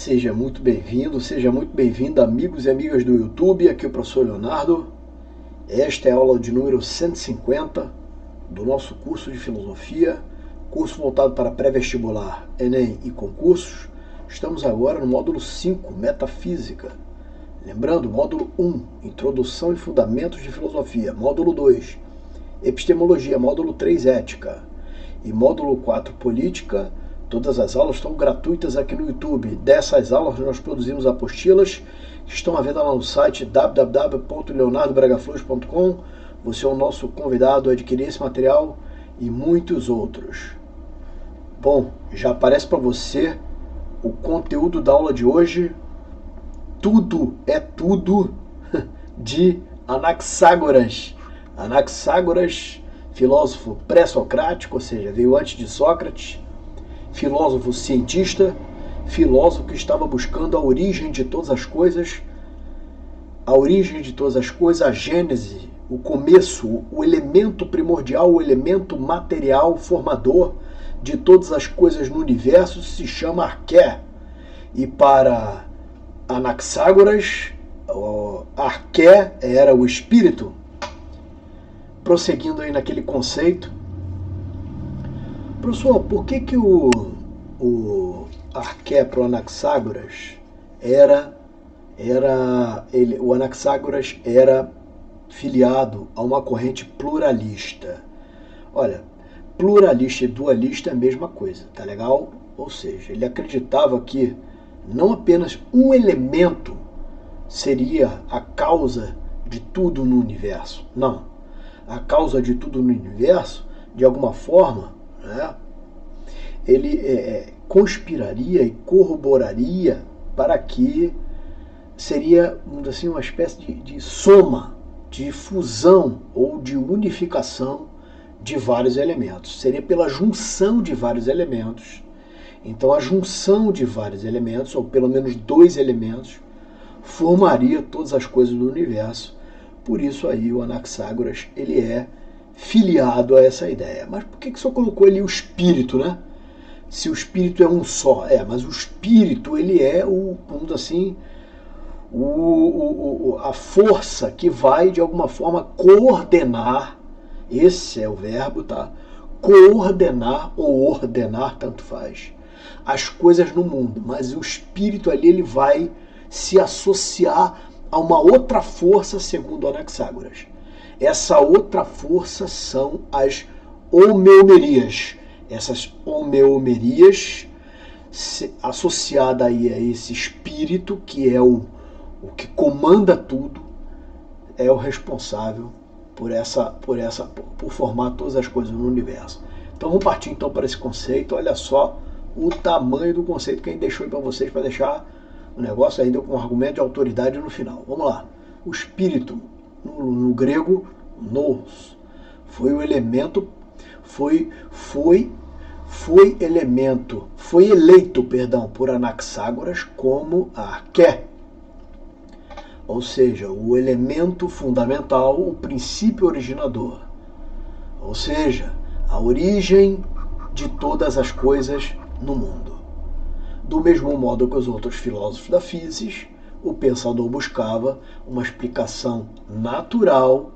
Seja muito bem-vindo, seja muito bem-vinda, amigos e amigas do YouTube. Aqui é o professor Leonardo. Esta é a aula de número 150 do nosso curso de filosofia, curso voltado para pré-vestibular, Enem e concursos. Estamos agora no módulo 5, Metafísica. Lembrando, módulo 1, Introdução e Fundamentos de Filosofia. Módulo 2, Epistemologia. Módulo 3, Ética. E módulo 4, Política. Todas as aulas estão gratuitas aqui no YouTube. Dessas aulas nós produzimos apostilas que estão à venda lá no site www.leonardobragaflores.com. Você é o nosso convidado a adquirir esse material e muitos outros. Bom, já aparece para você o conteúdo da aula de hoje. Tudo é tudo de Anaxágoras. Anaxágoras, filósofo pré-socrático, ou seja, veio antes de Sócrates. Filósofo cientista, filósofo que estava buscando a origem de todas as coisas, a gênese, o começo, o elemento primordial, o elemento material formador de todas as coisas no universo se chama arqué. E para Anaxágoras, arqué era o espírito. Prosseguindo aí naquele conceito, professor, por que o arqué para o Anaxágoras o Anaxágoras era filiado a uma corrente pluralista? Olha, pluralista e dualista é a mesma coisa, tá legal? Ou seja, ele acreditava que não apenas um elemento seria a causa de tudo no universo. Não. A causa de tudo no universo, de alguma forma, né, ele conspiraria e corroboraria para que seria, assim, uma espécie de soma, de fusão ou de unificação de vários elementos. Seria pela junção de vários elementos. Então a junção de vários elementos, ou pelo menos dois elementos, formaria todas as coisas do universo. Por isso aí o Anaxágoras ele é filiado a essa ideia. Mas por que o senhor colocou ali o espírito, né? Se o espírito é um só. Mas o espírito ele é vamos dizer assim, a força que vai de alguma forma coordenar, esse é o verbo, tá? Coordenar ou ordenar, tanto faz, as coisas no mundo. Mas o espírito ali ele vai se associar a uma outra força, segundo Anaxágoras. Essa outra força são as homeomerias. Essas homeomerias, associada aí a esse espírito, que é o que comanda tudo, é o responsável por formar todas as coisas no universo. Então vamos partir então para esse conceito. Olha só o tamanho do conceito que a gente deixou aí para vocês, para deixar o negócio ainda com um argumento de autoridade no final. Vamos lá. O espírito, no grego, nous, foi o elemento, foi eleito por Anaxágoras como arqué. Ou seja, o elemento fundamental, o princípio originador. Ou seja, a origem de todas as coisas no mundo. Do mesmo modo que os outros filósofos da física, o pensador buscava uma explicação natural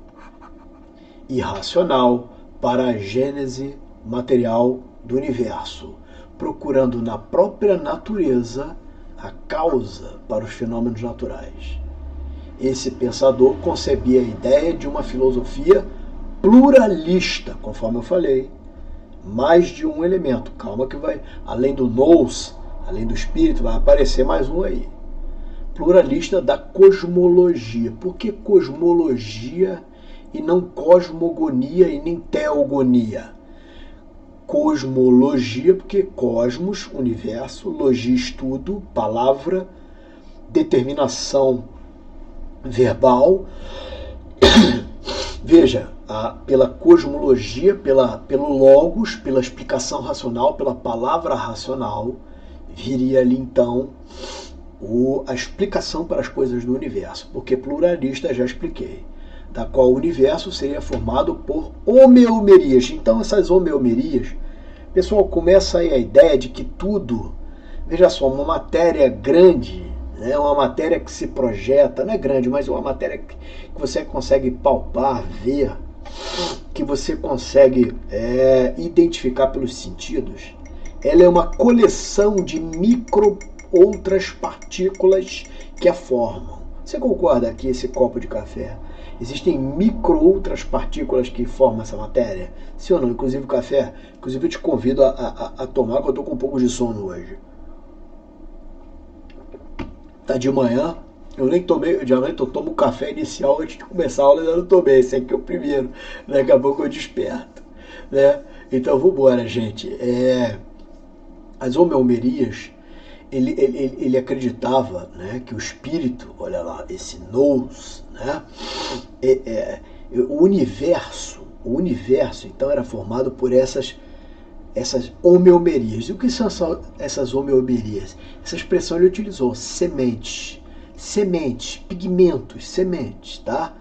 e racional para a gênese material do universo, procurando na própria natureza a causa para os fenômenos naturais. Esse pensador concebia a ideia de uma filosofia pluralista, conforme eu falei, mais de um elemento. Calma que vai, além do nous, além do espírito, vai aparecer mais um aí. Pluralista da cosmologia. Por que cosmologia e não cosmogonia e nem teogonia? Cosmologia, porque cosmos, universo, logia, estudo, palavra, determinação verbal. Veja, pela cosmologia, pelo logos, pela explicação racional, pela palavra racional, viria ali então a explicação para as coisas do universo, porque pluralista já expliquei, da qual o universo seria formado por homeomerias. Então essas homeomerias, pessoal, começa aí a ideia de que tudo Veja só, uma matéria grande, né, uma matéria que se projeta, não é grande, mas uma matéria que você consegue palpar, ver, que você consegue identificar pelos sentidos, ela é uma coleção de micro outras partículas que a formam. Você concorda que esse copo de café, existem micro outras partículas que formam essa matéria? Sim ou não? Inclusive o café. Inclusive eu te convido a tomar, porque eu estou com um pouco de sono hoje. Tá de manhã, eu nem tomei, geralmente eu tomo café inicial antes de começar a aula, eu não tomei, esse aqui é o primeiro, daqui a pouco eu desperto, né? Então vamos embora, gente. As homeomerias, ele acreditava, né, que o espírito, olha lá, esse nous, né, o universo então era formado por essas homeomerias. E o que são essas homeomerias? Essa expressão ele utilizou: sementes, pigmentos, sementes, tá?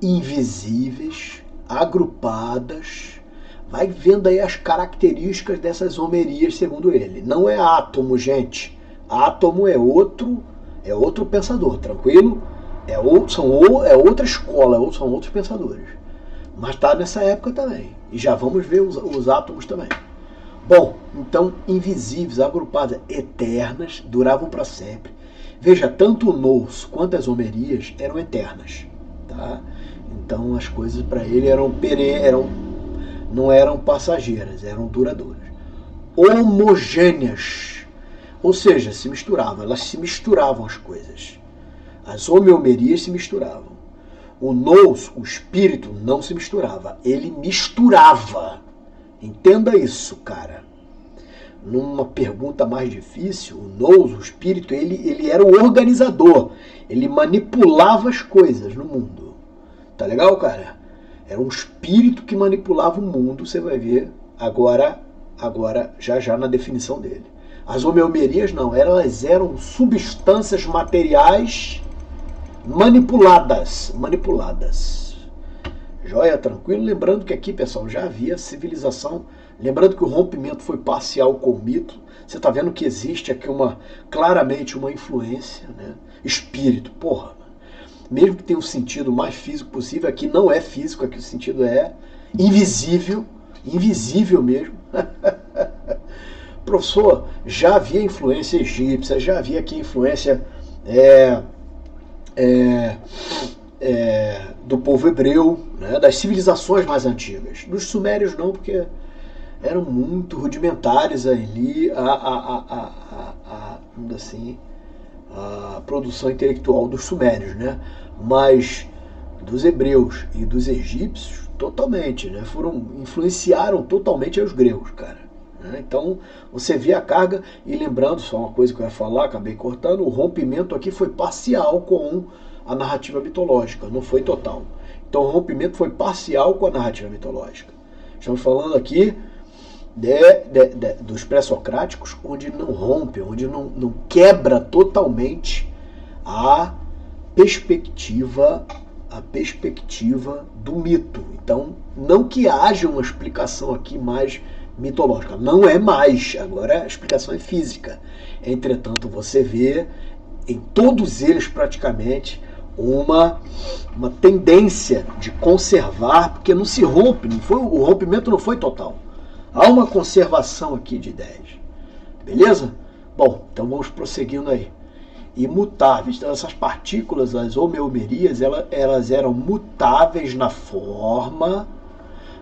Invisíveis, agrupadas. Vai vendo aí as características dessas homerias, segundo ele. Não é átomo, gente. Átomo é outro pensador, tranquilo? É outra escola, são outros pensadores. Mas está nessa época também. E já vamos ver os átomos também. Bom, então, invisíveis, agrupadas, eternas, duravam para sempre. Veja, tanto o nous quanto as homerias eram eternas. Tá? Então as coisas para ele não eram passageiras, eram duradouras. Homogêneas, ou seja, se misturavam, elas se misturavam as coisas. As homeomerias se misturavam. O nous, o espírito, não se misturava, ele misturava. Entenda isso, cara. Numa pergunta mais difícil, o nous, o espírito, ele era o organizador, ele manipulava as coisas no mundo. Tá legal, cara? Era um espírito que manipulava o mundo, você vai ver agora já na definição dele. As homeomerias não, elas eram substâncias materiais manipuladas. Joia, tranquilo? Lembrando que aqui, pessoal, já havia civilização. Lembrando que o rompimento foi parcial com o mito. Você está vendo que existe aqui claramente uma influência, né? Espírito, porra. Mesmo que tenha um sentido mais físico possível, aqui não é físico, aqui o sentido é invisível mesmo. Professor, já havia influência egípcia, já havia aqui influência do povo hebreu, né, das civilizações mais antigas. Dos sumérios não, porque eram muito rudimentares ali a produção intelectual dos sumérios, né? Mas dos hebreus e dos egípcios, totalmente, né? Influenciaram totalmente os gregos, cara. Né? Então, você vê a carga, e lembrando, só uma coisa que eu ia falar, acabei cortando, o rompimento aqui foi parcial com a narrativa mitológica, não foi total. Então, o rompimento foi parcial com a narrativa mitológica. Estamos falando aqui dos pré-socráticos, onde não rompe, onde não quebra totalmente a perspectiva do mito. Então, não que haja uma explicação aqui mais mitológica, não é mais, agora a explicação é física. Entretanto, você vê em todos eles praticamente uma tendência de conservar, porque não se rompe, o rompimento não foi total. Há uma conservação aqui de ideias. Beleza? Bom, então vamos prosseguindo aí. Imutáveis. Então essas partículas, as homeomerias, elas eram mutáveis na forma,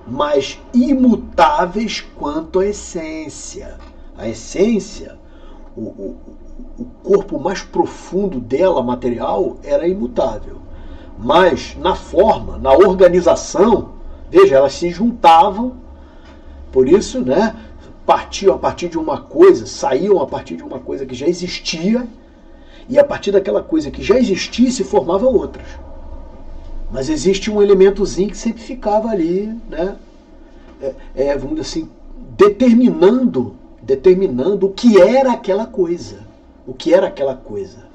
mas imutáveis quanto à essência. A essência, o corpo mais profundo dela, material, era imutável. Mas na forma, na organização, veja, elas se juntavam. Por isso, né, partiam a partir de uma coisa, saíam a partir de uma coisa que já existia, e a partir daquela coisa que já existia se formavam outras. Mas existe um elementozinho que sempre ficava ali, né, vamos dizer assim, determinando o que era aquela coisa. O que era aquela coisa.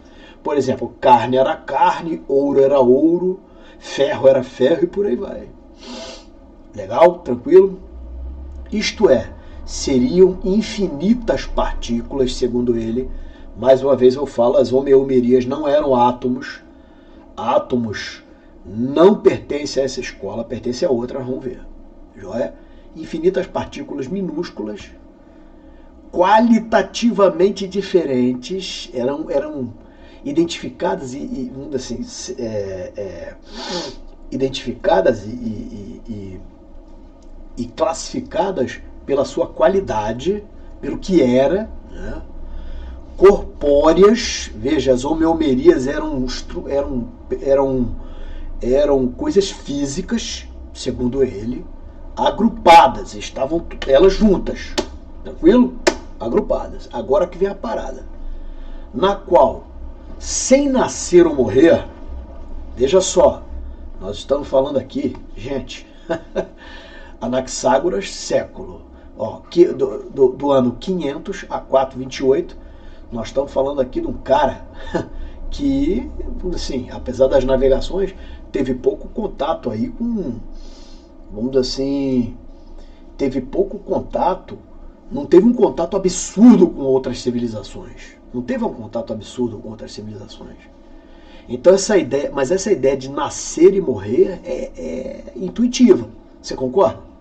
Por exemplo, carne era carne, ouro era ouro, ferro era ferro e por aí vai. Legal? Tranquilo? Isto é, seriam infinitas partículas, segundo ele. Mais uma vez eu falo, as homeomerias não eram átomos. Átomos não pertencem a essa escola, pertencem a outra, vamos ver. Joia? Infinitas partículas minúsculas, qualitativamente diferentes, eram identificadas identificadas e classificadas pela sua qualidade, pelo que era, né? Corpóreas. Veja, as homeomerias eram coisas físicas, segundo ele, agrupadas, estavam elas juntas, tranquilo? Agrupadas. Agora que vem a parada, na qual, sem nascer ou morrer, veja só, nós estamos falando aqui, gente, Anaxágoras, século, do ano 500 a 428, nós estamos falando aqui de um cara que, assim, apesar das navegações, teve pouco contato aí com, vamos dizer assim, teve pouco contato, não teve um contato absurdo com outras civilizações. Não teve um contato absurdo com outras civilizações. Então essa ideia de nascer e morrer é intuitiva. Você concorda?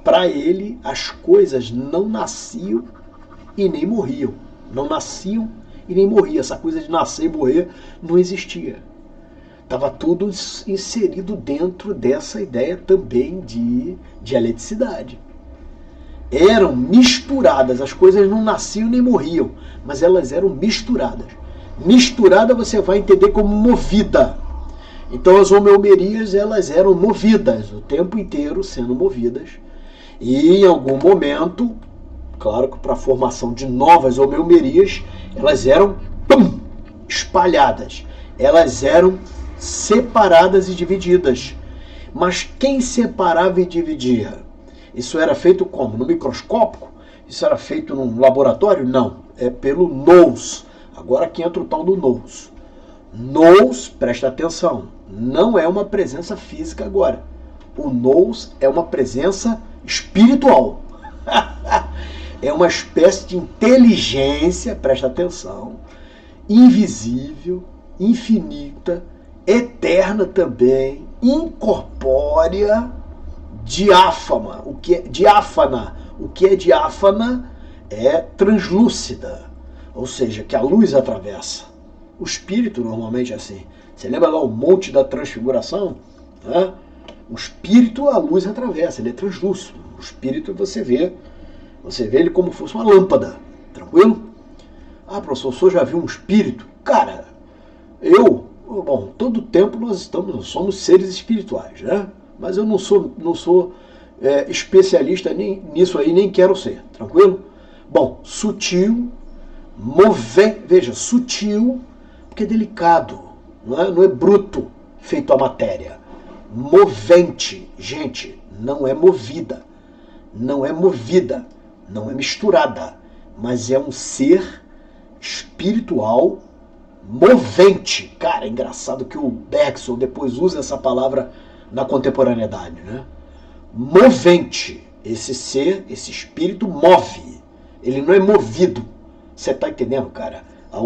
Para ele, as coisas não nasciam e nem morriam. Não nasciam e nem morriam. Essa coisa de nascer e morrer não existia. Estava tudo inserido dentro dessa ideia também de dialeticidade. Eram misturadas, as coisas não nasciam nem morriam, mas elas eram misturadas. Misturada você vai entender como movida. Então as homeomerias, elas eram movidas, o tempo inteiro sendo movidas. E em algum momento, claro que para a formação de novas homeomerias, elas eram espalhadas. Elas eram separadas e divididas. Mas quem separava e dividia? Isso era feito como? No microscópio? Isso era feito num laboratório? Não. É pelo nous. Agora aqui entra o tal do nous. Nous, presta atenção, não é uma presença física agora. O nous é uma presença espiritual. É uma espécie de inteligência, presta atenção, invisível, infinita, eterna também, incorpórea, diáfana. O que é diáfana? O que é diáfana é translúcida, ou seja, que a luz atravessa. O espírito normalmente é assim. Você lembra lá o monte da transfiguração? Né? O espírito, a luz atravessa, ele é translúcido. O espírito você vê ele como se fosse uma lâmpada, tranquilo? Ah, professor, o senhor já viu um espírito? Cara, todo tempo nós somos seres espirituais, né? Mas eu não sou especialista nisso aí, nem quero ser, tranquilo? Bom, sutil, veja, sutil, porque é delicado, não é bruto, feito a matéria. Movente, gente, não é movida, não é misturada, mas é um ser espiritual movente. Cara, é engraçado que o Bergson depois usa essa palavra na contemporaneidade, né? Movente. Esse ser, esse espírito move. Ele não é movido. Você tá entendendo, cara? A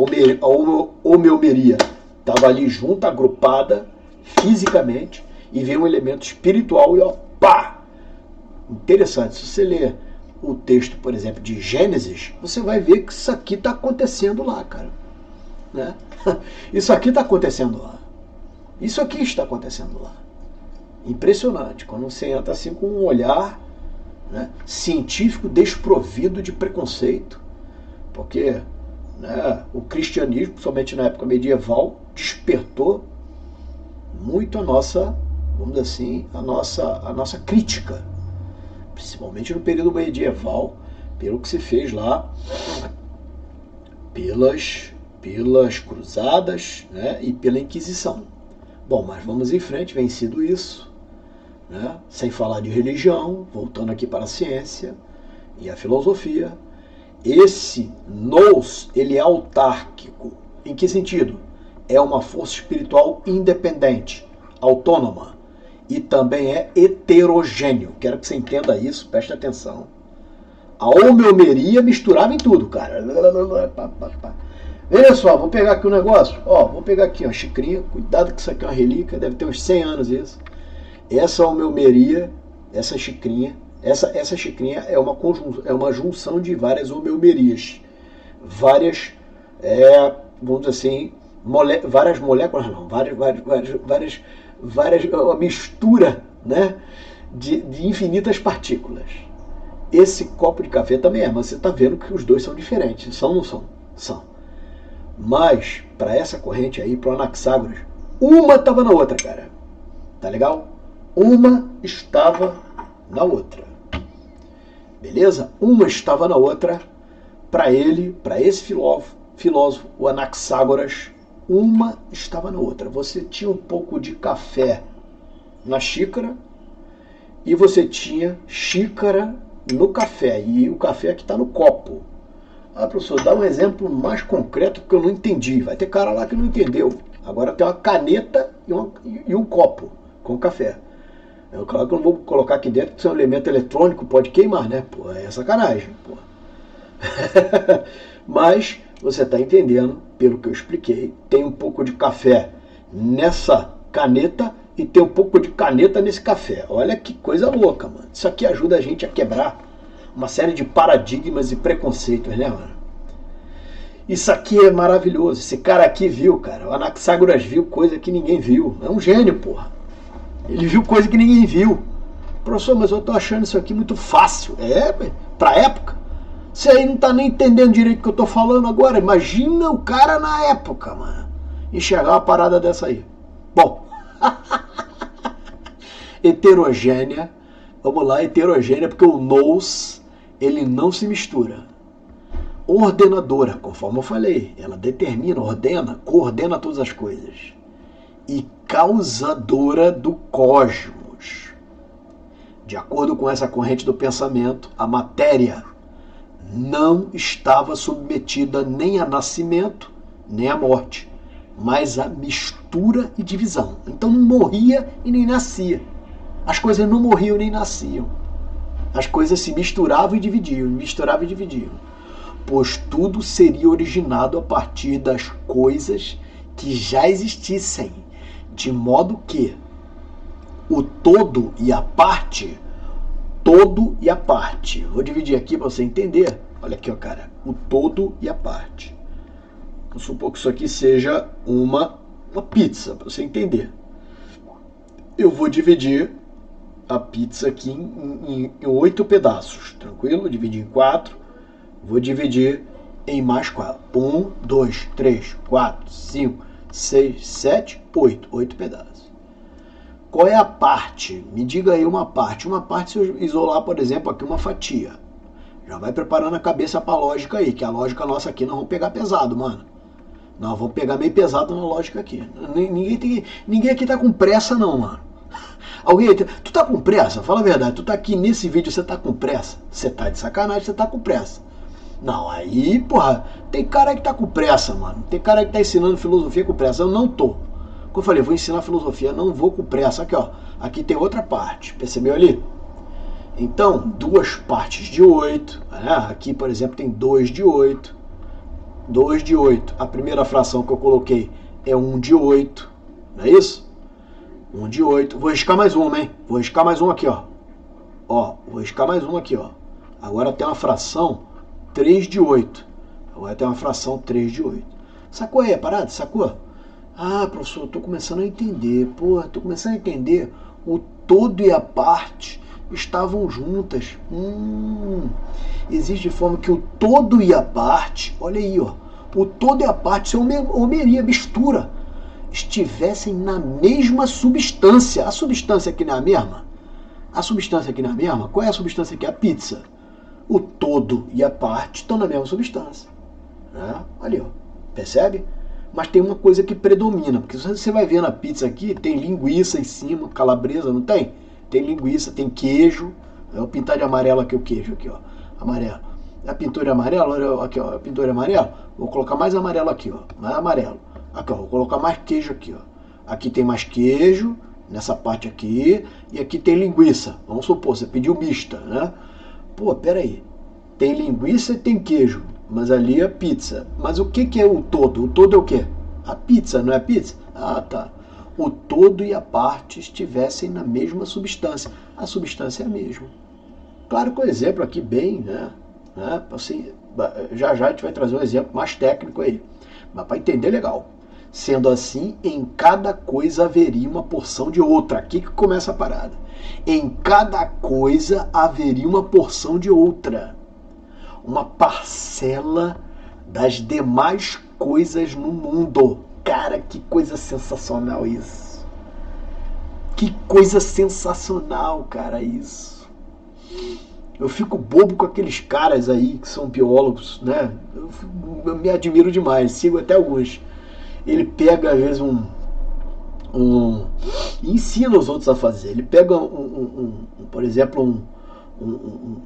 homeomeria estava ali junto, agrupada fisicamente, e veio um elemento espiritual e pá! Interessante. Se você ler o texto, por exemplo, de Gênesis, você vai ver que isso aqui está acontecendo lá, cara. Né? Isso aqui está acontecendo lá. Isso aqui está acontecendo lá. Impressionante. Quando você entra assim com um olhar, né, científico desprovido de preconceito, porque, né, o cristianismo, somente na época medieval, despertou muito a nossa, vamos dizer assim, a nossa crítica, principalmente no período medieval, pelo que se fez lá pelas cruzadas, né, e pela Inquisição. Bom, mas vamos em frente, vencido isso, né, sem falar de religião, voltando aqui para a ciência e a filosofia. Esse nous, ele é autárquico. Em que sentido? É uma força espiritual independente, autônoma, e também é heterogêneo. Quero que você entenda isso, preste atenção. A homeomeria misturava em tudo, cara. Olha só, vou pegar aqui um negócio. Ó, vou pegar aqui uma xicrinha. Cuidado que isso aqui é uma relíquia, deve ter uns 100 anos isso. Essa homeomeria, essa xicrinha é uma junção de várias homeomerias. Várias, vamos dizer assim, várias moléculas, não, uma mistura, né, de infinitas partículas. Esse copo de café também mas você está vendo que os dois são diferentes. São ou não são? São. Mas, para essa corrente aí, para o Anaxágoras, uma estava na outra, cara. Tá legal? Uma estava na outra. Beleza? Uma estava na outra. Para ele, para esse filósofo, o Anaxágoras, uma estava na outra. Você tinha um pouco de café na xícara e você tinha xícara no café. E o café aqui está no copo. Ah, professor, dá um exemplo mais concreto porque eu não entendi. Vai ter cara lá que não entendeu. Agora tem uma caneta e um copo com café. Claro que eu não vou colocar aqui dentro, porque se é um elemento eletrônico, pode queimar, né? Pô, é sacanagem, pô. Mas você está entendendo, pelo que eu expliquei, tem um pouco de café nessa caneta e tem um pouco de caneta nesse café. Olha que coisa louca, mano. Isso aqui ajuda a gente a quebrar uma série de paradigmas e preconceitos, né, mano? Isso aqui é maravilhoso. Esse cara aqui viu, cara. O Anaxágoras viu coisa que ninguém viu. É um gênio, porra. Ele viu coisa que ninguém viu. Professor, mas eu tô achando isso aqui muito fácil. Pra época. Você aí não tá nem entendendo direito o que eu tô falando agora. Imagina o cara na época, mano. Enxergar uma parada dessa aí. Bom. Heterogênea. Vamos lá, heterogênea, porque o nous, ele não se mistura. Ordenadora, conforme eu falei. Ela determina, ordena, coordena todas as coisas. E causadora do cosmos. De acordo com essa corrente do pensamento, a matéria não estava submetida nem a nascimento, nem à morte, mas a mistura e divisão. Então não morria e nem nascia. As coisas não morriam nem nasciam. As coisas se misturavam e dividiam, pois tudo seria originado a partir das coisas que já existissem, de modo que o todo e a parte, vou dividir aqui para você entender, olha aqui, ó, cara, o todo e a parte. Vamos supor que isso aqui seja uma pizza, para você entender. Eu vou dividir a pizza aqui em 8 pedaços, tranquilo? Dividir em 4, vou dividir em mais 4. 1, 2, 3, 4, 5, 6, 7, 8. 8 pedaços. Qual é a parte? Me diga aí uma parte. Uma parte, se eu isolar, por exemplo, aqui uma fatia. Já vai preparando a cabeça para a lógica aí, que a lógica nossa aqui nós vamos pegar pesado, mano. Nós vamos pegar meio pesado na lógica aqui. Ninguém aqui tá com pressa não, mano. Alguém, tu tá com pressa? Fala a verdade, tu tá aqui nesse vídeo, você tá com pressa? Você tá de sacanagem, você tá com pressa. Não, aí, porra, tem cara que tá com pressa, mano. Tem cara que tá ensinando filosofia com pressa. Eu não tô. Como eu falei, vou ensinar filosofia, não vou com pressa. Aqui, ó, aqui tem outra parte, percebeu ali? Então, 2 partes de 8, né? Aqui, por exemplo, tem 2 de 8. 2 de 8. A primeira fração que eu coloquei é 1 de 8, não é isso? 1 de 8. Vou riscar mais uma, hein? Vou riscar mais uma aqui, ó. Ó, vou riscar mais uma aqui, ó. Agora tem uma fração 3 de 8. Agora tem uma fração 3 de 8. Sacou aí a parada? Sacou? Ah, professor, eu tô começando a entender. Pô, tô começando a entender. O todo e a parte estavam juntas. Existe de forma que o todo e a parte, olha aí, ó. O todo e a parte, isso é homeria, mistura. Estivessem na mesma substância. A substância aqui não é a mesma? A substância aqui não é a mesma? Qual é a substância aqui? A pizza. O todo e a parte estão na mesma substância. Né? Ali, ó. Percebe? Mas tem uma coisa que predomina. Porque você vai ver na pizza aqui, tem linguiça em cima, calabresa, não tem? Tem linguiça, tem queijo. Eu vou pintar de amarelo aqui o queijo, aqui, ó. Amarelo. A pintura é amarela, olha aqui, ó. A pintura é amarela. Vou colocar mais amarelo aqui, ó. Mais amarelo. Aqui, ó. Vou colocar mais queijo aqui, ó. Aqui tem mais queijo, nessa parte aqui. E aqui tem linguiça. Vamos supor, você pediu mista, né? Pô, peraí. Tem linguiça e tem queijo, mas ali é pizza. Mas o que é o todo? O todo é o quê? A pizza, não é a pizza? Ah, tá. O todo e a parte estivessem na mesma substância. A substância é a mesma. Claro que o exemplo aqui bem, né? Assim, já a gente vai trazer um exemplo mais técnico aí. Mas para entender legal. Sendo assim, em cada coisa haveria uma porção de outra. Aqui que começa a parada. Em cada coisa haveria uma porção de outra. Uma parcela das demais coisas no mundo. Cara, que coisa sensacional isso. Que coisa sensacional, cara, isso. Eu fico bobo com aqueles caras aí que são biólogos, né? Eu me admiro demais, sigo até alguns. Ele pega, às vezes, e ensina os outros a fazer. Ele pega, por exemplo, um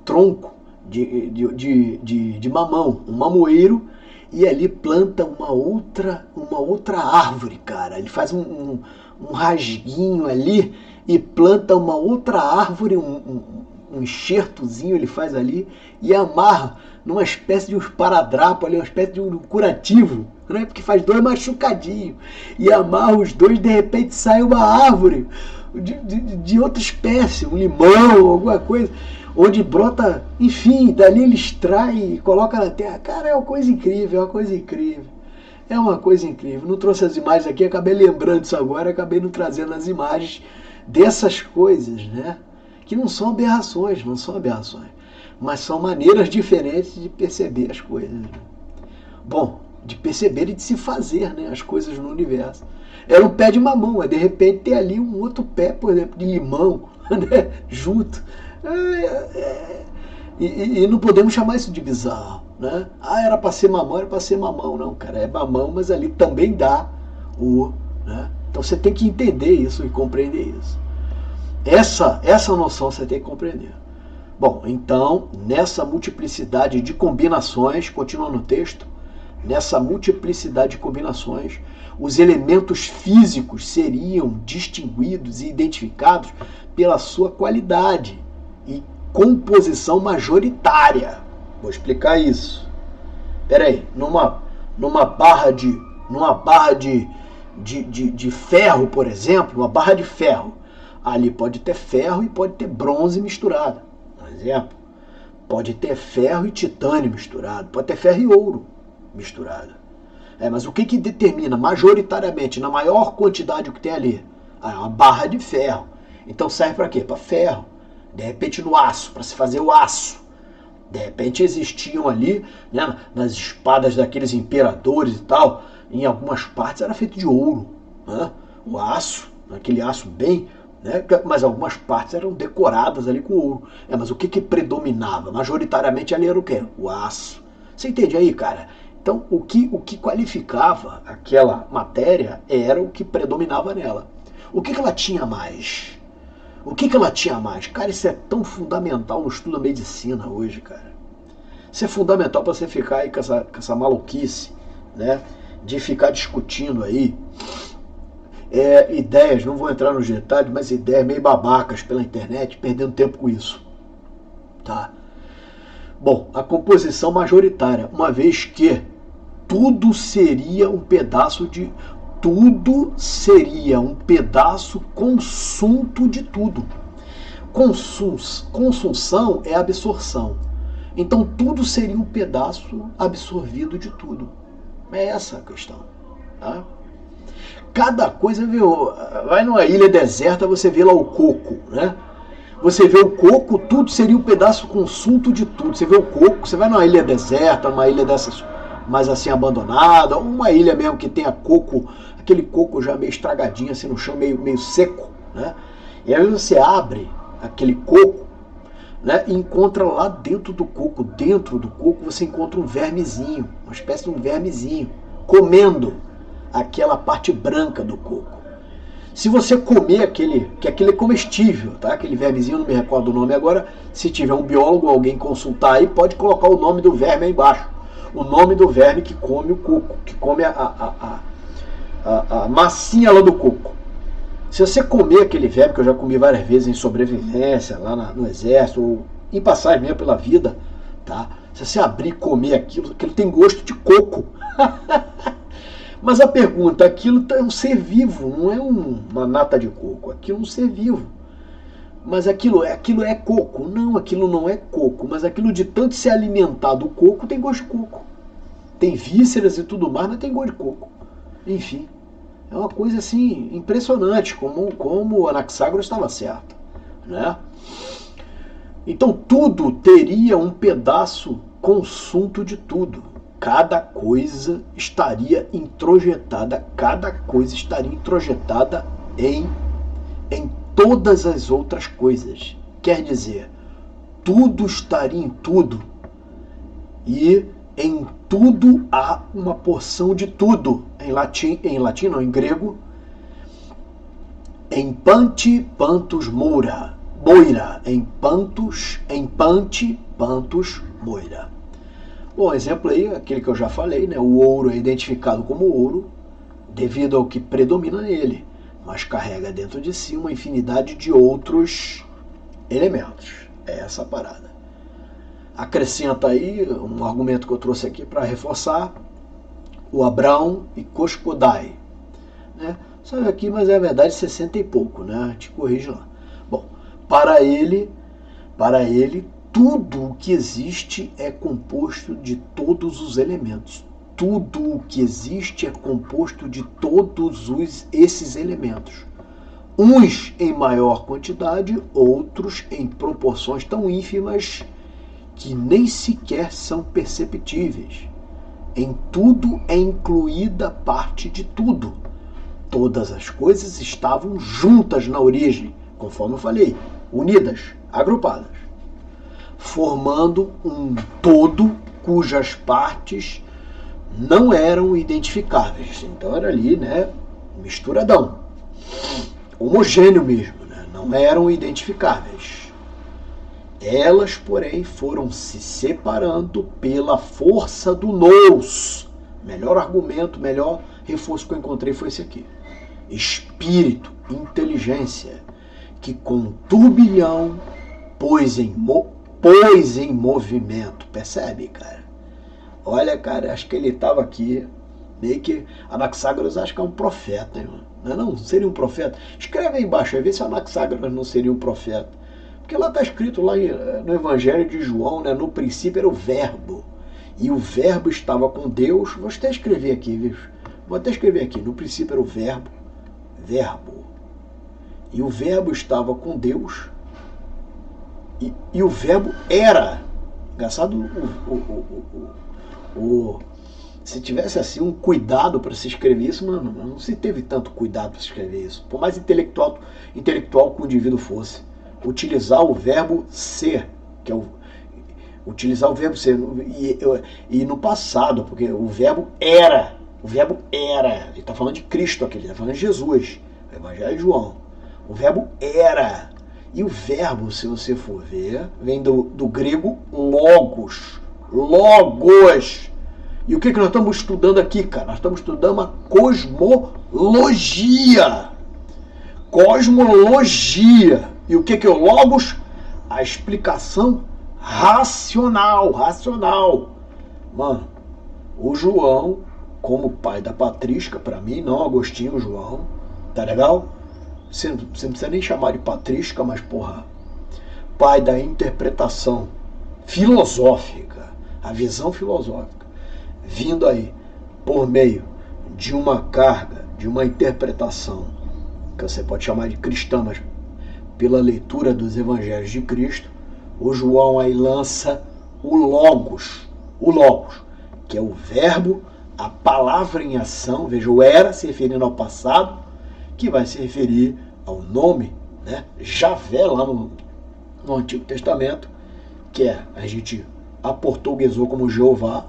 tronco de mamão, um mamoeiro, e ali planta uma outra árvore, cara. Ele faz um rasguinho ali e planta uma outra árvore, um enxertozinho ele faz ali e amarra numa espécie de um esparadrapo ali, uma espécie de um curativo, né? Porque faz 2 machucadinhos e amarra os dois, de repente sai uma árvore de outra espécie, um limão, alguma coisa, onde brota, enfim, dali ele extrai e coloca na terra. Cara, é uma coisa incrível, é uma coisa incrível. É uma coisa incrível. Não trouxe as imagens aqui, acabei lembrando disso agora, acabei não trazendo as imagens dessas coisas, né? Que não são aberrações, mas são maneiras diferentes de perceber as coisas. Né? Bom, de perceber e de se fazer, né, as coisas no universo. Era um pé de mamão, mas de repente tem ali um outro pé, por exemplo, de limão, né, junto. E não podemos chamar isso de bizarro. Né? Ah, era para ser mamão, era para ser mamão. Não, cara, é mamão, mas ali também dá o... Né? Então você tem que entender isso e compreender isso. Essa noção você tem que compreender. Bom, então, nessa multiplicidade de combinações, continua no texto, nessa multiplicidade de combinações, os elementos físicos seriam distinguidos e identificados pela sua qualidade e composição majoritária. Vou explicar isso. Peraí, numa barra de ferro, por exemplo, uma barra de ferro, ali pode ter ferro e pode ter bronze misturado. Por exemplo, pode ter ferro e titânio misturado, pode ter ferro e ouro misturado. Mas o que determina majoritariamente, na maior quantidade que tem ali? É uma barra de ferro. Então serve para quê? Para ferro. De repente no aço, para se fazer o aço. De repente existiam ali, né, nas espadas daqueles imperadores e tal, em algumas partes era feito de ouro. Né? O aço, aquele aço bem... Né? Mas algumas partes eram decoradas ali com ouro. Mas o que predominava? Majoritariamente ali era o quê? O aço. Você entende aí, cara? Então, o que qualificava aquela matéria era o que predominava nela. O que ela tinha mais? O que ela tinha mais? Cara, isso é tão fundamental no estudo da medicina hoje, cara. Isso é fundamental para você ficar aí com essa maluquice, né? De ficar discutindo aí ideias, não vou entrar nos detalhes, mas ideias meio babacas pela internet, perdendo tempo com isso. Tá? Bom, a composição majoritária, uma vez que tudo seria um pedaço consunto de tudo. Consunção é absorção. Então tudo seria um pedaço absorvido de tudo. É essa a questão. Tá? Cada coisa, viu? Vai numa ilha deserta, você vê lá o coco, né? Você vê o coco, tudo seria um pedaço consunto de tudo. Você vê o coco, você vai numa ilha deserta, numa ilha dessas mais assim abandonada, uma ilha mesmo que tenha coco, aquele coco já meio estragadinho assim no chão, meio seco, né? E aí você abre aquele coco, né? E encontra lá dentro do coco você encontra um vermezinho, uma espécie de um vermezinho, comendo aquela parte branca do coco. Se você comer aquele é comestível, tá? Aquele vermezinho, não me recordo o nome agora, se tiver um biólogo ou alguém consultar aí, pode colocar o nome do verme aí embaixo. O nome do verme que come o coco, que come a massinha lá do coco. Se você comer aquele verme, que eu já comi várias vezes em sobrevivência, lá no exército, ou em passagem mesmo pela vida, tá? Se você abrir e comer aquilo tem gosto de coco. Mas a pergunta, aquilo é um ser vivo, não é uma nata de coco, aquilo é um ser vivo. Mas aquilo é coco? Não, aquilo não é coco, mas aquilo de tanto se alimentar do coco tem gosto de coco. Tem vísceras e tudo mais, mas tem gosto de coco. Enfim, é uma coisa assim impressionante como Anaxágoras estava certo, né? Então tudo teria um pedaço consunto de tudo. Cada coisa estaria introjetada em todas as outras coisas. Quer dizer, tudo estaria em tudo. E em tudo há uma porção de tudo. Em grego, em pante, pantos, moira. Em pante, pantos, moira. Bom, exemplo aí, aquele que eu já falei, né? O ouro é identificado como ouro devido ao que predomina nele, mas carrega dentro de si uma infinidade de outros elementos. É essa a parada. Acrescenta aí um argumento que eu trouxe aqui para reforçar, o Abrão e Coscodai, né? Sabe aqui, mas é verdade 60 e pouco, né? Te corrijo lá. Bom, para ele, tudo o que existe é composto de todos os elementos. Tudo o que existe é composto de todos esses elementos. Uns em maior quantidade, outros em proporções tão ínfimas que nem sequer são perceptíveis. Em tudo é incluída parte de tudo. Todas as coisas estavam juntas na origem, conforme eu falei, unidas, agrupadas, formando um todo cujas partes não eram identificáveis. Então era ali, né, misturadão, homogêneo mesmo, né? Não eram identificáveis. Elas, porém, foram se separando pela força do nous. Melhor argumento, melhor reforço que eu encontrei foi esse aqui. Espírito, inteligência, que com turbilhão pôs em movimento. Percebe, cara? Olha, cara, acho que ele estava aqui, meio que Anaxágoras acho que é um profeta, hein, mano? Não seria um profeta? Escreve aí embaixo, vê se Anaxágoras não seria um profeta. Porque lá está escrito lá no Evangelho de João, né? No princípio era o verbo. E o verbo estava com Deus. Vou até escrever aqui, viu? Vou até escrever aqui. No princípio era o verbo. E o verbo estava com Deus. E o verbo era. Engraçado, se tivesse assim um cuidado para se escrever isso, mano, não se teve tanto cuidado para se escrever isso. Por mais intelectual que o indivíduo fosse. Utilizar o verbo ser, que é utilizar o verbo ser, e no passado, porque o verbo era, ele está falando de Cristo aqui, ele está falando de Jesus, o Evangelho de João, o verbo era, e o verbo, se você for ver, vem do grego logos, e o que nós estamos estudando aqui, cara? Nós estamos estudando uma cosmologia, e o que é o logos? A explicação racional. Mano, o João, como pai da patrística, para mim, não Agostinho, João, tá legal? Você não precisa nem chamar de patrística, mas porra, pai da interpretação filosófica, a visão filosófica, vindo aí por meio de uma carga, de uma interpretação, que você pode chamar de cristã, mas pela leitura dos evangelhos de Cristo, o João aí lança o logos, que é o verbo, a palavra em ação, veja, o era se referindo ao passado, que vai se referir ao nome, né, Javé, lá no Antigo Testamento, que a gente aportuguesou como Jeová,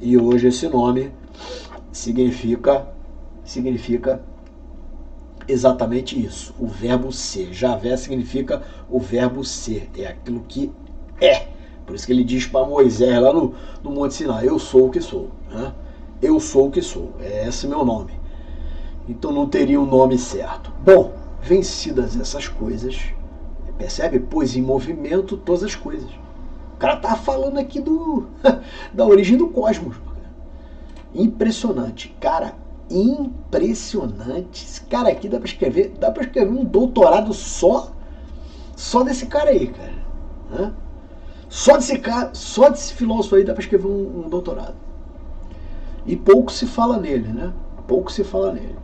e hoje esse nome significa exatamente isso, o verbo ser. Javé significa o verbo ser, é aquilo que é. Por isso que ele diz para Moisés lá no Monte Sinai, eu sou o que sou, né? Eu sou o que sou, é esse meu nome. Então não teria um nome certo. Bom, vencidas essas coisas, percebe? Pôs em movimento todas as coisas. cara tá falando aqui da origem do cosmos. Impressionante, cara, impressionante. Esse cara aqui dá pra escrever um doutorado só desse cara aí, cara. Né? Só desse filósofo aí dá pra escrever um doutorado. E pouco se fala nele, né? Pouco se fala nele.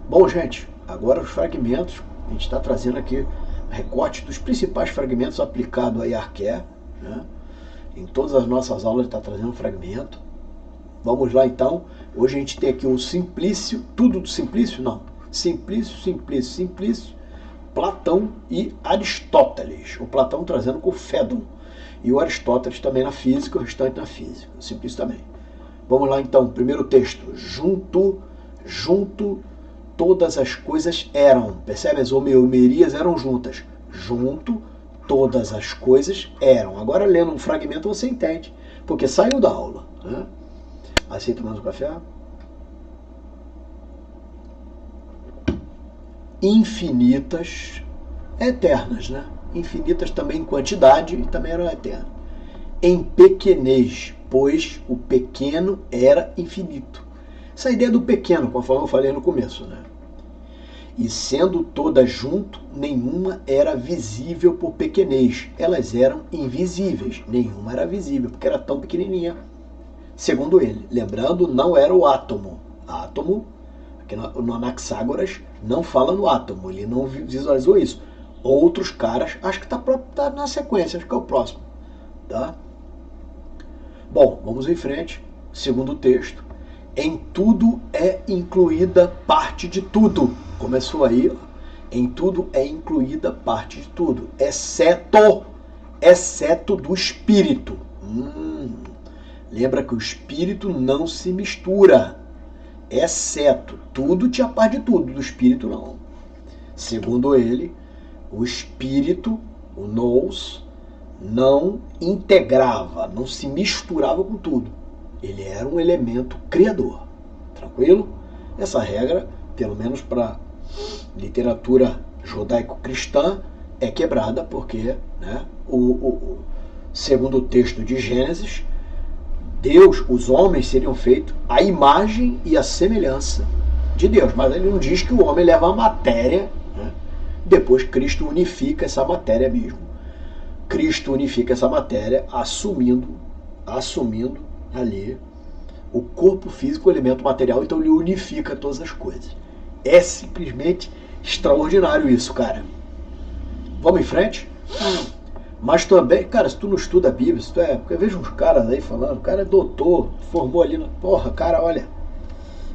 Bom, gente, agora os fragmentos, a gente está trazendo aqui recorte dos principais fragmentos aplicados aí a arqué, né? Em todas as nossas aulas está trazendo um fragmento. Vamos lá então. Hoje a gente tem aqui o Simplício, tudo do Simplício? Não. Simplício, Platão e Aristóteles. O Platão trazendo com o Fédon. E o Aristóteles também na física, o restante na física. O Simplício também. Vamos lá então, primeiro texto. Junto, todas as coisas eram. Percebe? As homeomerias eram juntas. Junto, todas as coisas eram. Agora, lendo um fragmento, você entende. Porque saiu da aula. Né? Aceita mais um café? Infinitas, eternas, né? Infinitas também em quantidade e também eram eternas. Em pequenez, pois o pequeno era infinito. Essa ideia do pequeno, conforme eu falei no começo, né? E sendo todas junto, nenhuma era visível por pequenez. Elas eram invisíveis. Nenhuma era visível, porque era tão pequenininha. Segundo ele. Lembrando, não era o átomo. Átomo, aqui no Anaxágoras, não fala no átomo. Ele não visualizou isso. Outros caras, acho que tá na sequência, acho que é o próximo. Tá? Bom, vamos em frente. Segundo texto. Em tudo é incluída parte de tudo. Começou aí, ó. Em tudo é incluída parte de tudo, exceto do espírito. Lembra que o espírito não se mistura. Exceto, tudo tinha parte de tudo, do espírito não. Segundo ele, o espírito, o nous, não integrava, não se misturava com tudo. Ele era um elemento criador. Tranquilo? Essa regra, pelo menos para literatura judaico-cristã, é quebrada porque, né, segundo o texto de Gênesis, Deus, os homens seriam feitos à imagem e à semelhança de Deus. Mas ele não diz que o homem leva a matéria, né? Depois Cristo unifica essa matéria mesmo. Cristo unifica essa matéria assumindo ali o corpo físico, o elemento material, então ele unifica todas as coisas. É simplesmente extraordinário isso, cara. Vamos em frente? Mas também, cara, se tu não estuda a Bíblia, porque eu vejo uns caras aí falando, o cara é doutor, formou ali, porra, cara, olha,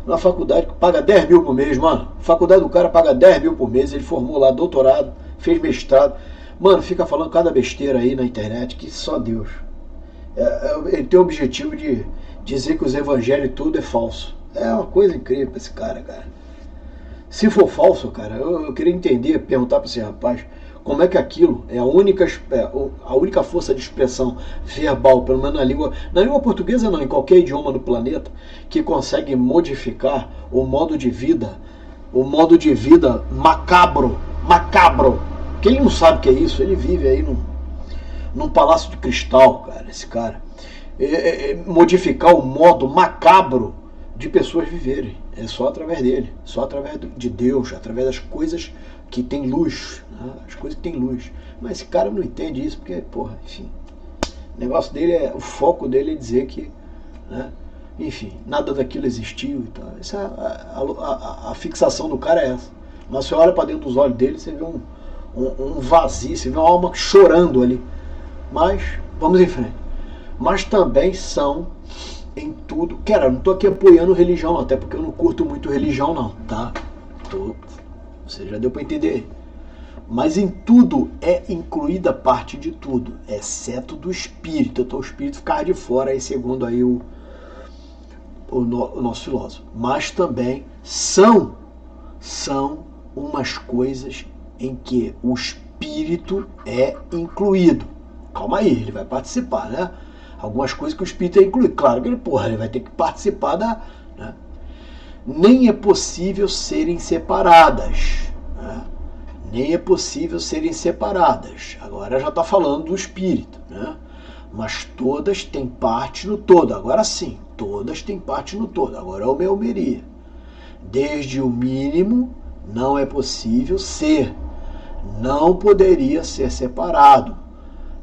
na faculdade que paga 10 mil por mês, mano, a faculdade do cara paga 10 mil por mês, ele formou lá doutorado, fez mestrado, mano, fica falando cada besteira aí na internet, que só Deus. Ele tem o objetivo de dizer que os evangelhos e tudo é falso. É uma coisa incrível pra esse cara. Se for falso, cara, eu queria entender, perguntar pra esse rapaz, como é que aquilo é a única força de expressão verbal, pelo menos na língua portuguesa não, em qualquer idioma do planeta, que consegue modificar o modo de vida macabro, que ele não sabe o que é isso, ele vive aí num palácio de cristal, cara, esse cara. Modificar o modo macabro de pessoas viverem. É só através dele, só através de Deus, através das coisas que tem luz, né? As coisas que tem luz. Mas esse cara não entende isso porque, porra, enfim. O negócio dele o foco dele é dizer que, né, enfim, nada daquilo existiu e tal. A fixação do cara é essa. Mas você olha para dentro dos olhos dele, você vê um vazio, você vê uma alma chorando ali. Mas, vamos em frente. Mas também são em tudo. Cara, eu não tô aqui apoiando religião, não, até porque eu não curto muito religião, não, tá? Você já deu para entender. Mas em tudo é incluída parte de tudo, exceto do espírito. Então o espírito ficava de fora, aí, segundo aí o nosso filósofo. Mas também são umas coisas em que o espírito é incluído. Calma aí, ele vai participar, né? Algumas coisas que o espírito é incluído. Claro que ele vai ter que participar né? Nem é possível serem separadas. Né? Nem é possível serem separadas. Agora já está falando do espírito. Né? mas todas têm parte no todo. Agora sim, todas têm parte no todo. Agora é homeomeria. Desde o mínimo não é possível ser, não poderia ser separado,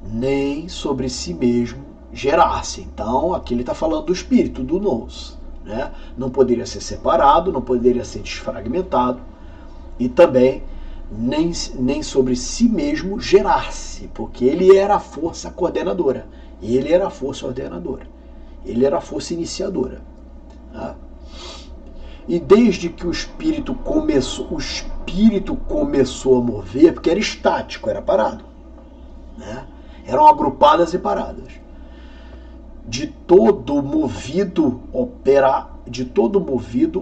nem sobre si mesmo gerar-se. Então, aqui ele está falando do espírito, do nous, né? Não poderia ser separado, não poderia ser desfragmentado e também nem sobre si mesmo gerar-se, porque ele era a força coordenadora, ele era a força ordenadora, ele era a força iniciadora. Tá? E desde que o espírito começou a mover, porque era estático, era parado, né? Eram agrupadas e paradas. De todo movido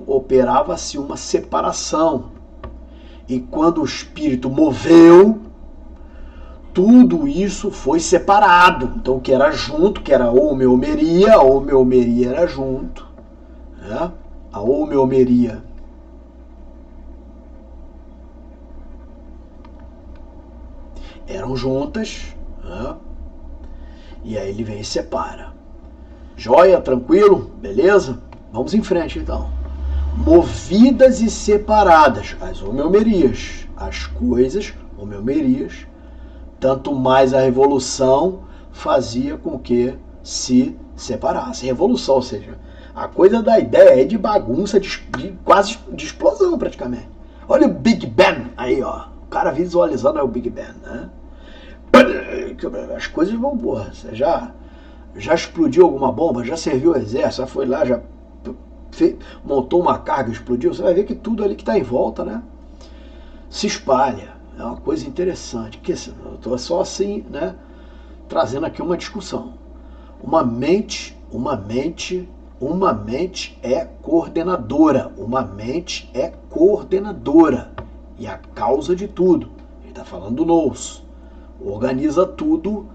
operava-se uma separação. E quando o espírito moveu, tudo isso foi separado. Então, o que era junto, que era a homeomeria era junto, né? A homeomeria eram juntas, né? E aí ele vem e separa. Joia, tranquilo? Beleza? Vamos em frente então. Movidas e separadas, as homeomerias, as coisas, homeomerias, tanto mais a revolução fazia com que se separasse. Revolução, ou seja, a coisa da ideia é de bagunça, quase de explosão praticamente. Olha o Big Bang aí, ó. O cara visualizando é o Big Bang, né? As coisas vão, porra, você já explodiu alguma bomba, já serviu o exército, já foi lá, já montou uma carga, explodiu, você vai ver que tudo ali que está em volta, né, se espalha. É uma coisa interessante, que eu estou só assim, né, trazendo aqui uma discussão. Uma mente é coordenadora, e a causa de tudo. Ele está falando do nous. Organiza tudo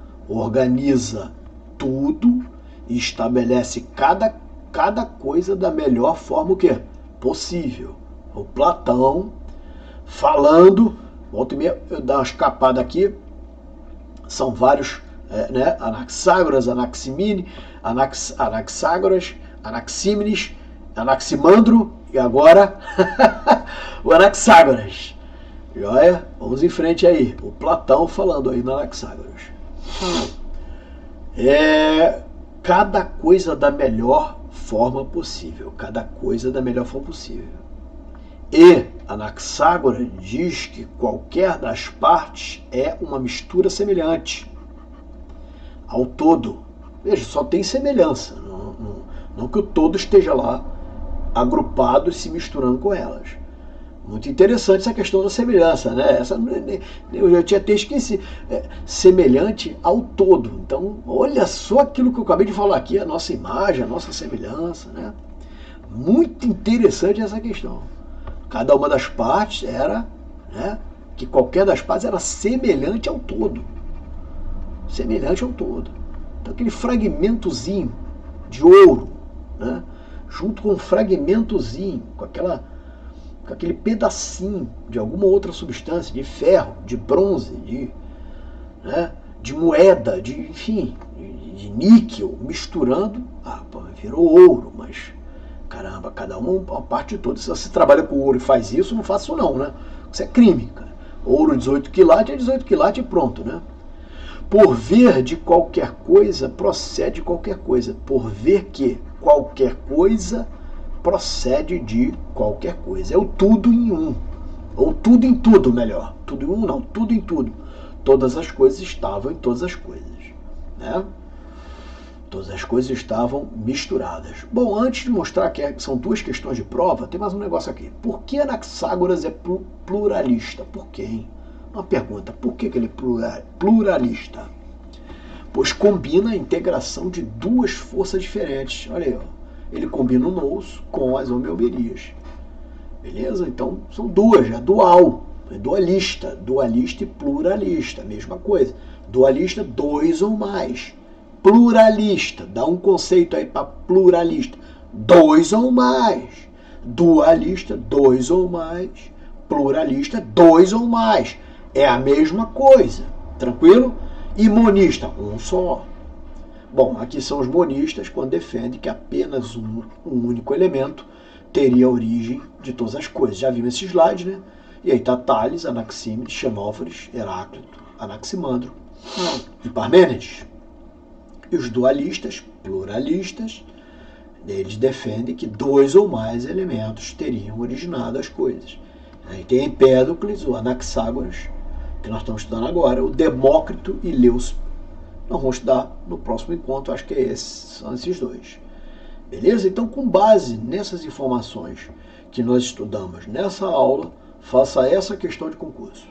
e estabelece cada coisa da melhor forma o quê? Possível. O Platão falando, volta e meia, eu dar uma escapada aqui, são vários, né? Anaxágoras, Anaxágoras, Anaxímenes, Anaximandro e agora o Anaxágoras. Joia? Vamos em frente aí. O Platão falando aí no Anaxágoras. Cada coisa da melhor forma possível. Cada coisa da melhor forma possível. E Anaxágoras diz que qualquer das partes é uma mistura semelhante ao todo. Veja, só tem semelhança. Não que o todo esteja lá agrupado e se misturando com elas. Muito interessante essa questão da semelhança, né? Eu já tinha até esquecido. Semelhante ao todo. Então, olha só aquilo que eu acabei de falar aqui, a nossa imagem, a nossa semelhança, né? Muito interessante essa questão. Cada uma das partes era, né? Que qualquer das partes era semelhante ao todo. Semelhante ao todo. Então, aquele fragmentozinho de ouro, né? Junto com um fragmentozinho, com aquele pedacinho de alguma outra substância, de ferro, de bronze, de moeda, enfim, de níquel, misturando, virou ouro, mas caramba, cada uma parte de toda. Se você trabalha com ouro e faz isso, não faça isso não, né? Isso é crime, cara. Ouro 18 quilates é 18 quilates e pronto, né? Por ver de qualquer coisa, procede qualquer coisa. Por ver que qualquer coisa procede de qualquer coisa. É o tudo em um. Ou tudo em tudo, melhor. Tudo em um não, tudo em tudo. Todas as coisas estavam em todas as coisas, né? Todas as coisas estavam misturadas. Bom, antes de mostrar que são duas questões de prova, tem mais um negócio aqui. Por que Anaxágoras é pluralista? Por quê, hein? Uma pergunta. Por que ele é pluralista? Pois combina a integração de duas forças diferentes. Olha aí, ó. Ele combina o nous com as homeomerias. Beleza? Então, são duas, é dual. É dualista. Dualista e pluralista, mesma coisa. Dualista, dois ou mais. Pluralista, dá um conceito aí para pluralista. Dois ou mais. Dualista, dois ou mais. Pluralista, dois ou mais. É a mesma coisa. Tranquilo? E monista, um só. Bom, aqui são os monistas quando defendem que apenas um único elemento teria a origem de todas as coisas. Já vimos esse slide, né? E aí está Tales, Anaxímenes, Xenófanes, Heráclito, Anaximandro e Parmênides. E os dualistas, pluralistas, eles defendem que dois ou mais elementos teriam originado as coisas. Aí tem Empédocles, o Anaxágoras, que nós estamos estudando agora, o Demócrito e Leucipo. Nós vamos estudar no próximo encontro, acho que são esses dois. Beleza? Então, com base nessas informações que nós estudamos nessa aula, faça essa questão de concurso.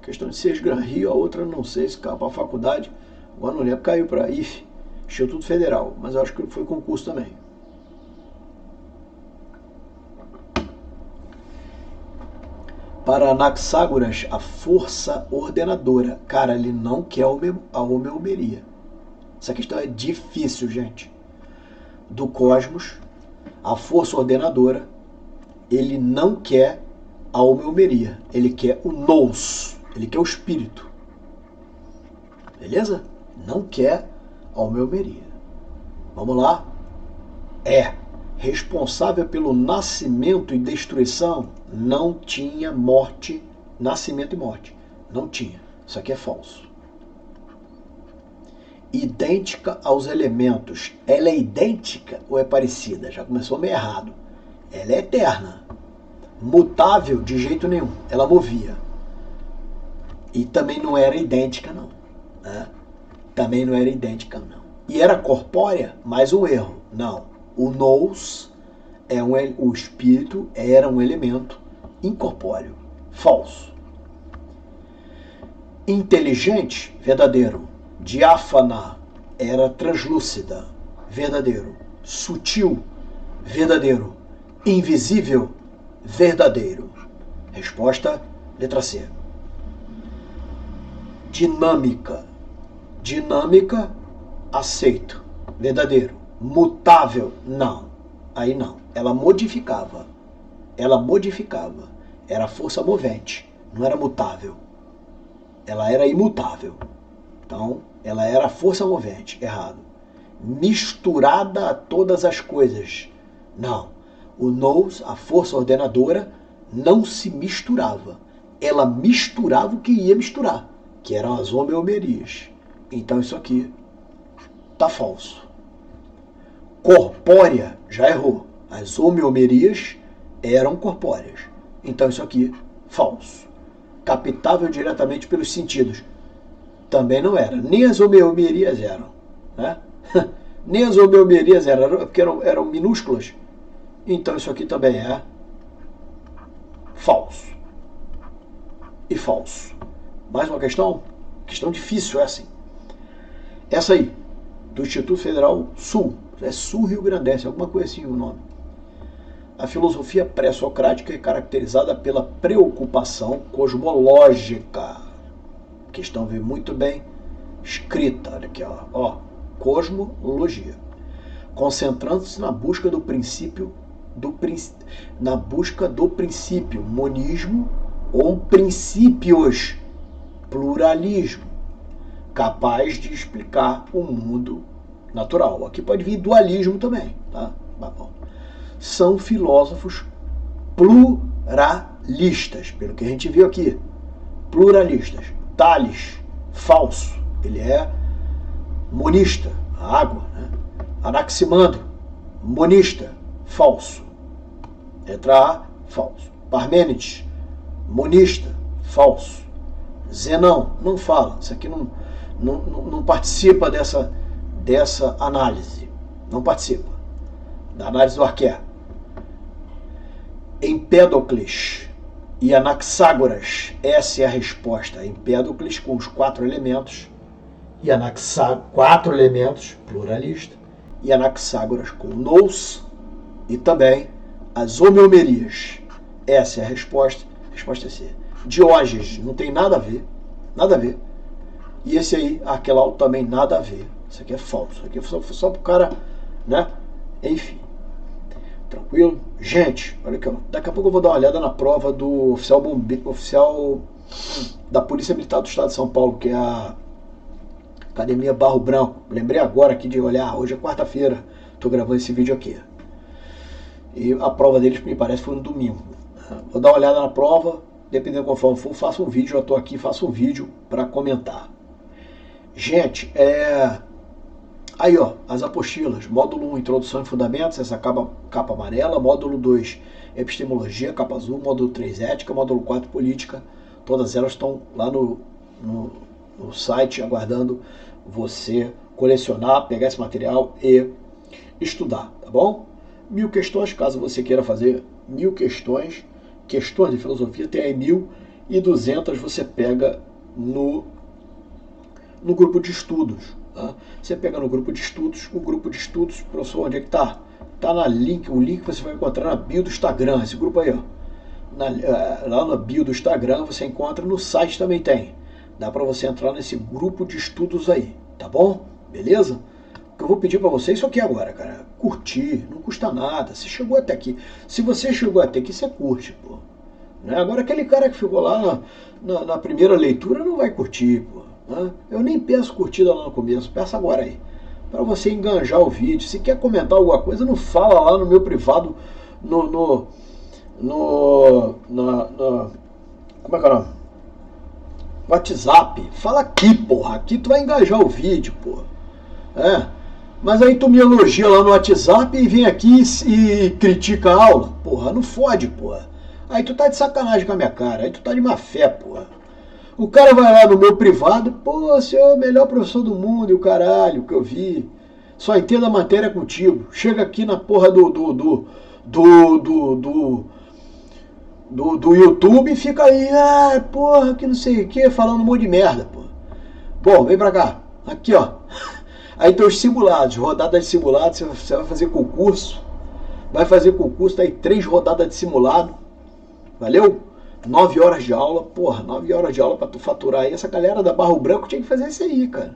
Questão de 6 Gran Rio, a outra não sei se caiu para a faculdade, agora não lembro, caiu para IFE, Instituto Federal, mas eu acho que foi concurso também. Para Anaxágoras, a força ordenadora. Cara, ele não quer a homeomeria. Essa questão é difícil, gente. Do cosmos, a força ordenadora, ele não quer a homeomeria. Ele quer o nous. Ele quer o espírito. Beleza? Não quer a homeomeria. Vamos lá? Responsável pelo nascimento e destruição, não tinha morte, nascimento e morte. Não tinha. Isso aqui é falso. Idêntica aos elementos. Ela é idêntica ou é parecida? Já começou meio errado. Ela é eterna. Mutável de jeito nenhum. Ela movia. E também não era idêntica, não. Né? Também não era idêntica, não. E era corpórea? Mais um erro. Não. O nous, o espírito, era um elemento incorpóreo. Falso. Inteligente? Verdadeiro. Diáfana? Era translúcida. Verdadeiro. Sutil? Verdadeiro. Invisível? Verdadeiro. Resposta, letra C. Dinâmica. Dinâmica, aceito. Verdadeiro. Mutável, não. Aí não. Ela modificava. Ela modificava. Era força movente. Não era mutável. Ela era imutável. Então, ela era força movente. Errado. Misturada a todas as coisas. Não. O nous, a força ordenadora, não se misturava. Ela misturava o que ia misturar, que eram as homeomerias. Então isso aqui está falso. Corpórea, já errou. As homeomerias eram corpóreas. Então isso aqui, falso. Captável diretamente pelos sentidos. Também não era. Nem as homeomerias eram. Né? Nem as homeomerias eram, porque eram minúsculas. Então isso aqui também é falso. E falso. Mais uma questão? Questão difícil, é assim. Essa aí, do Instituto Federal Sul. É Sul Rio Grandense, alguma coisa assim o nome. A filosofia pré-socrática é caracterizada pela preocupação cosmológica. A questão veio muito bem escrita. Olha aqui, ó. Cosmologia. Concentrando-se na busca do princípio, monismo ou princípios, pluralismo, capaz de explicar o mundo natural. Aqui pode vir dualismo também, tá? São filósofos pluralistas, pelo que a gente viu aqui. Pluralistas. Tales, falso. Ele é monista, a água, né? Anaximandro, monista, falso. Letra A, falso. Parmênides, monista, falso. Zenão, não fala. Isso aqui não participa dessa análise. Não participa da análise do Arqué. Empédocles e Anaxágoras, essa é a resposta. Empédocles com os 4 elementos e Anaxágoras, 4 elementos, pluralista, e Anaxágoras com nous e também as homeomerias. Essa é a resposta. Resposta é C. Diógenes, não tem nada a ver. Nada a ver. E esse aí, Arquelau, também nada a ver. Isso aqui é falso. Isso aqui é só para o cara, né? Enfim. Tranquilo? Gente, olha aqui, ó. Daqui a pouco eu vou dar uma olhada na prova do oficial da Polícia Militar do Estado de São Paulo, que é a Academia Barro Branco. Lembrei agora aqui de olhar, hoje é quarta-feira, estou gravando esse vídeo aqui. E a prova deles, me parece, foi no domingo. Vou dar uma olhada na prova, dependendo de conforme for, faço um vídeo, eu estou aqui, faço um vídeo para comentar. Gente, aí ó, as apostilas, módulo 1, Introdução e Fundamentos, essa capa amarela, módulo 2, Epistemologia, capa azul, módulo 3, Ética, módulo 4, Política, todas elas estão lá no site aguardando você colecionar, pegar esse material e estudar, tá bom? 1000 questões, caso você queira fazer 1000 questões de filosofia, tem aí 1200, você pega no grupo de estudos. Tá? Você pega no grupo de estudos, professor, onde é que está? Está o link você vai encontrar na bio do Instagram, esse grupo aí, ó. Lá na bio do Instagram você encontra, no site também tem. Dá para você entrar nesse grupo de estudos aí, tá bom? Beleza? O que eu vou pedir para você é isso aqui agora, cara. Curtir, não custa nada. Você chegou até aqui. Se você chegou até aqui, você curte, pô. Né? Agora aquele cara que ficou lá na primeira leitura não vai curtir, pô. Né? Eu nem peço curtida lá no começo, peço agora aí. Para você enganjar o vídeo. Se quer comentar alguma coisa, não fala lá no meu privado, como é que é o nome? WhatsApp. Fala aqui, porra. Aqui tu vai engajar o vídeo, porra. Mas aí tu me elogia lá no WhatsApp e vem aqui e critica a aula. Porra, não fode, porra. Aí tu tá de sacanagem com a minha cara. Aí tu tá de má fé, porra. O cara vai lá no meu privado, pô, você é o melhor professor do mundo e o caralho que eu vi. Só entendo a matéria contigo. Chega aqui na porra do YouTube e fica aí, porra, que não sei o que, falando um monte de merda, porra. Bom, vem pra cá. Aqui, ó. Aí tem os simulados, rodadas de simulados, você vai fazer concurso. Vai fazer concurso, tá aí 3 rodadas de simulado. Valeu? 9 horas de aula, porra, 9 horas de aula pra tu faturar aí. Essa galera da Barro Branco tinha que fazer isso aí, cara.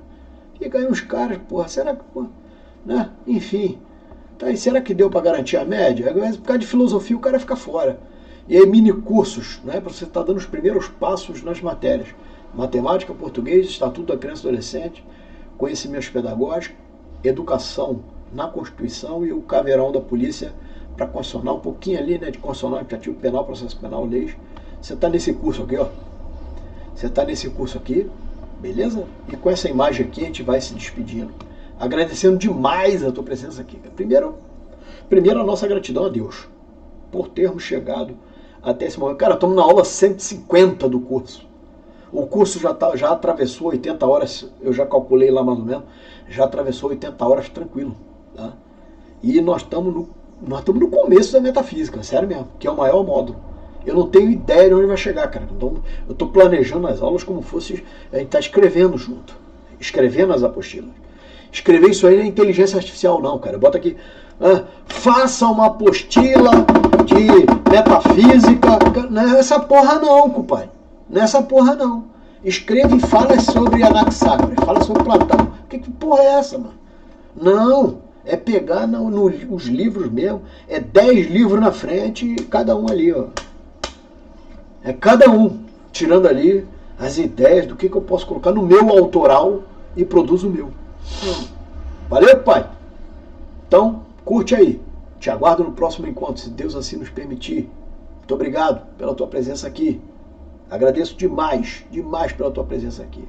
Fica aí uns caras, porra, será que, porra, né? Enfim. Tá aí, será que deu pra garantir a média? Por causa de filosofia o cara fica fora. E aí mini cursos, né, pra você estar dando os primeiros passos nas matérias. Matemática, português, Estatuto da Criança e Adolescente, conhecimentos pedagógicos, educação na Constituição e o caveirão da polícia para constitucional, um pouquinho ali, né, de constitucional, administrativo, penal, processo penal, leis. Você está nesse curso aqui, ó. Você está nesse curso aqui, beleza? E com essa imagem aqui a gente vai se despedindo, agradecendo demais a tua presença aqui. Primeiro a nossa gratidão a Deus por termos chegado até esse momento. Cara, estamos na aula 150 do curso. O curso já atravessou 80 horas, eu já calculei lá mais ou menos, já atravessou 80 horas tranquilo. Tá? E nós estamos no começo da metafísica, sério mesmo, que é o maior módulo. Eu não tenho ideia de onde vai chegar, cara. Então, eu estou planejando as aulas como fosse, a gente está escrevendo junto, escrevendo as apostilas. Escrever isso aí não é inteligência artificial não, cara. Bota aqui, faça uma apostila de metafísica. Não é essa porra não, compadre. Nessa porra não. Escreve e fala sobre Anaxágoras, fala sobre Platão. Que porra é essa, mano? Não, é pegar os livros mesmo, é 10 livros na frente e cada um ali, ó. É cada um tirando ali as ideias do que eu posso colocar no meu autoral e produzo o meu. Valeu, pai? Então, curte aí. Te aguardo no próximo encontro, se Deus assim nos permitir. Muito obrigado pela tua presença aqui. Agradeço demais, demais pela tua presença aqui.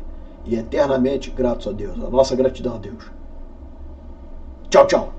E eternamente gratos a Deus. A nossa gratidão a Deus. Tchau, tchau.